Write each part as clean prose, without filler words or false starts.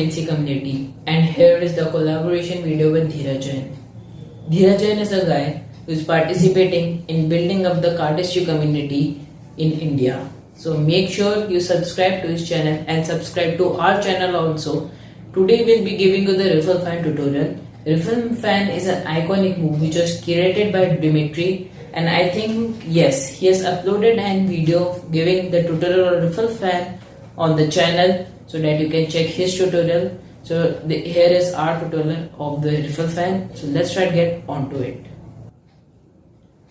CNC community, and here is the collaboration video with Dheeraj Jain. Dheeraj Jain is a guy who is participating in building up the cardistry community in India. So make sure you subscribe to his channel and subscribe to our channel also. Today we'll be giving you the Riffle Fan tutorial. Riffle Fan is an iconic move which was curated by Dimitri, and I think yes, he has uploaded a video giving the tutorial of Riffle Fan on the channel so that you can check his tutorial. So here is our tutorial of the Riffle Fan. So let's try to get onto it.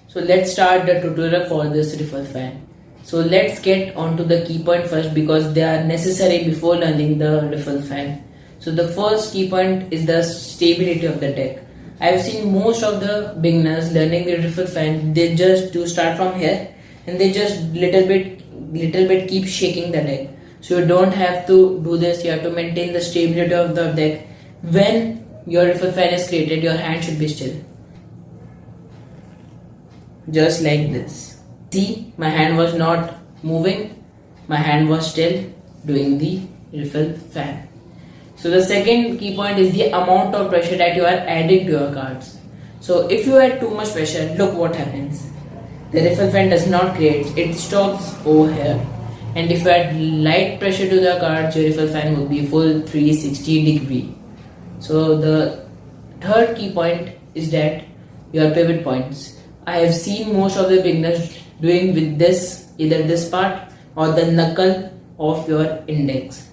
So let's start the tutorial for this Riffle Fan. So let's get onto the key point first because they are necessary before learning the Riffle Fan. So the first key point is the stability of the deck. I have seen most of the beginners learning the Riffle Fan, they just do start from here and they just little bit keep shaking the deck. So you don't have to do this, you have to maintain the stability of the deck. When your Riffle Fan is created, your hand should be still. Just like this. See, my hand was not moving, my hand was still doing the Riffle Fan. So the second key point is the amount of pressure that you are adding to your cards. So if you add too much pressure, look what happens. The Riffle Fan does not create, it stops over here. And if you add light pressure to the cards, your Riffle Fan will be full 360 degree. So the third key point is that your pivot points. I have seen most of the beginners doing with this, either this part or the knuckle of your index.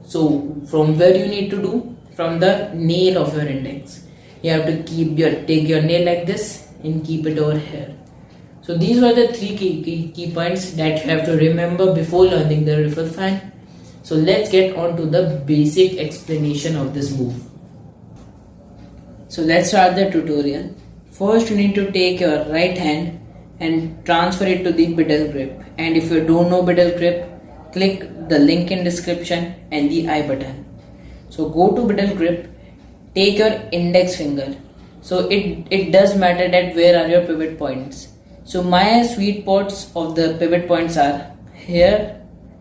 So from where you need to do? From the nail of your index. You have to take your nail like this and keep it over here. So these were the three key points that you have to remember before learning the Riffle Fan. So let's get on to the basic explanation of this move. So let's start the tutorial. First you need to take your right hand and transfer it to the middle grip. And if you don't know middle grip, click the link in description and the I button. So go to middle grip, take your index finger. So it does matter that where are your pivot points. So my sweet spots of the pivot points are here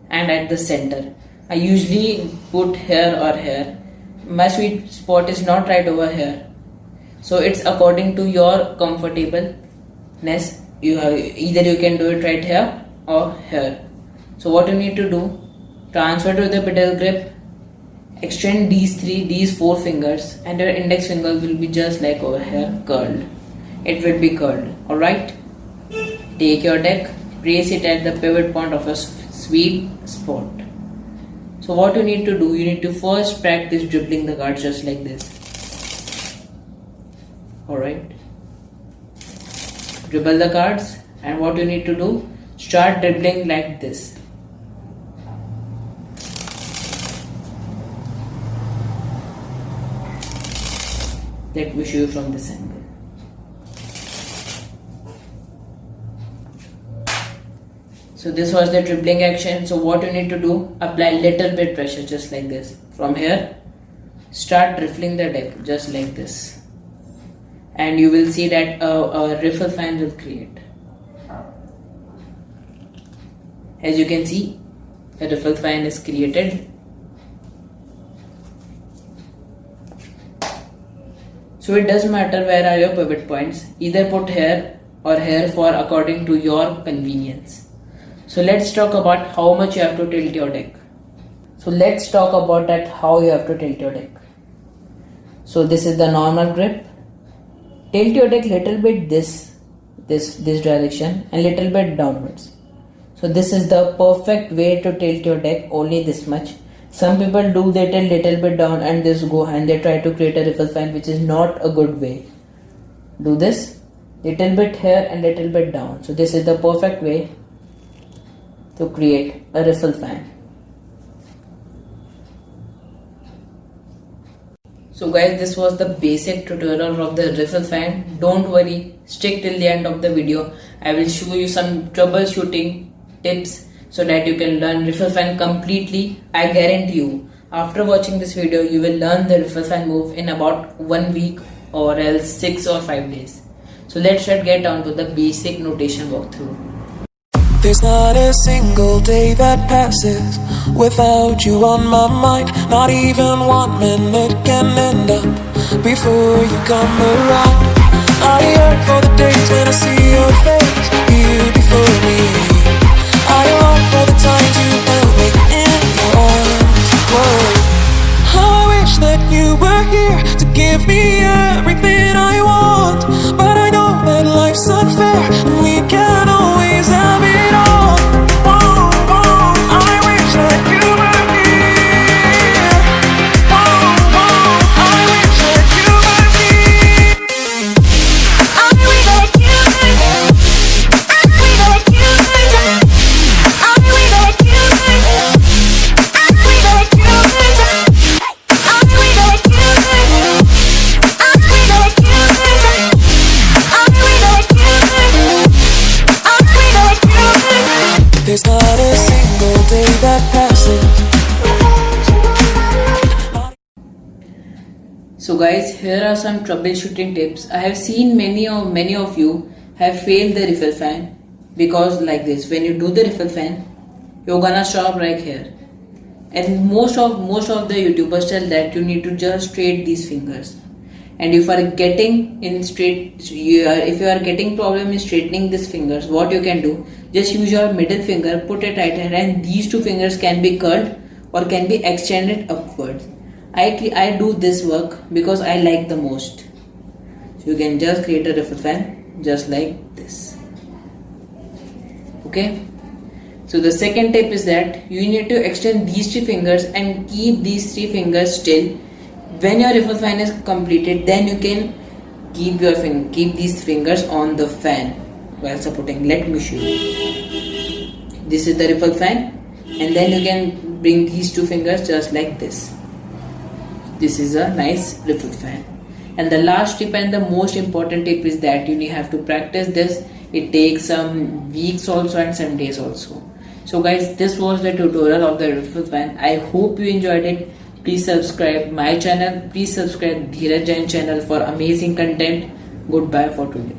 and at the center. I usually put here or here. My sweet spot is not right over here. So it's according to your comfortableness. Either you can do it right here or here. So what you need to do, transfer to the middle grip, extend these four fingers, and your index finger will be just like over here, curled. It will be curled, alright? Take your deck, place it at the pivot point of a sweet spot. So what you need to do, you need to first practice dribbling the cards just like this. Alright? Dribble the cards, and what you need to do, start dribbling like this. Let me show you from this angle. So this was the dribbling action. So what you need to do, apply little bit pressure just like this. From here, start riffling the deck just like this. And you will see that a Riffle Fan will create. As you can see, a Riffle Fan is created. So it doesn't matter where are your pivot points, either put here or here for according to your convenience. So let's talk about how much you have to tilt your deck. So let's talk about that how you have to tilt your deck. So this is the normal grip. Tilt your deck little bit this direction and little bit downwards. So this is the perfect way to tilt your deck, only this much. Some people do they tilt little bit down and this go and they try to create a Riffle Fan, which is not a good way. Do this little bit here and little bit down. So this is the perfect way to create a Riffle Fan. So guys, this was the basic tutorial of the Riffle Fan. Don't worry, stick till the end of the video. I will show you some troubleshooting tips so that you can learn Riffle Fan completely. I guarantee you, after watching this video, you will learn the Riffle Fan move in about 1 week or else 6 or 5 days. So let's get down to the basic notation walkthrough. There's not a single day that passes without you on my mind. Not even 1 minute can end up before you come around. I yearn for the days when I see your face here before me. I long for the times you held me in your arms. Whoa. How I wish that you were here to give me everything I want. But I know that life's unfair and we can't always have it all. Whoa, whoa, I wish that you were here. Whoa, whoa, I wish that you were here. I wish that you were here. I wish that you were here. I wish that you were here. I wish that you were here. I wish that you were here. I wish that you were here. I wish that you were here. I wish that you were here. There's not a single day that passes. So guys, here are some troubleshooting tips. I have seen many of you have failed the refill fan because like this, when you do the refill fan, you're gonna stop right here. And most of the YouTubers tell that you need to just straight these fingers. And if you are getting if you are getting problem in straightening these fingers, what you can do, just use your middle finger, put it right here, and these two fingers can be curled or can be extended upwards. I do this work because I like the most. So you can just create a refill fan just like this. Okay. So the second tip is that you need to extend these three fingers and keep these three fingers still. When your refill fan is completed, then you can keep these fingers on the fan while supporting. Let me show you. This is the refill fan, and then you can bring these two fingers just like this. This is a nice refill fan. And the last tip and the most important tip is that you have to practice this. It takes some weeks also and some days also. So guys, this was the tutorial of the refill fan. I hope you enjoyed it. Please subscribe my channel. Please subscribe Dheeraj Jain channel for amazing content. Goodbye for today.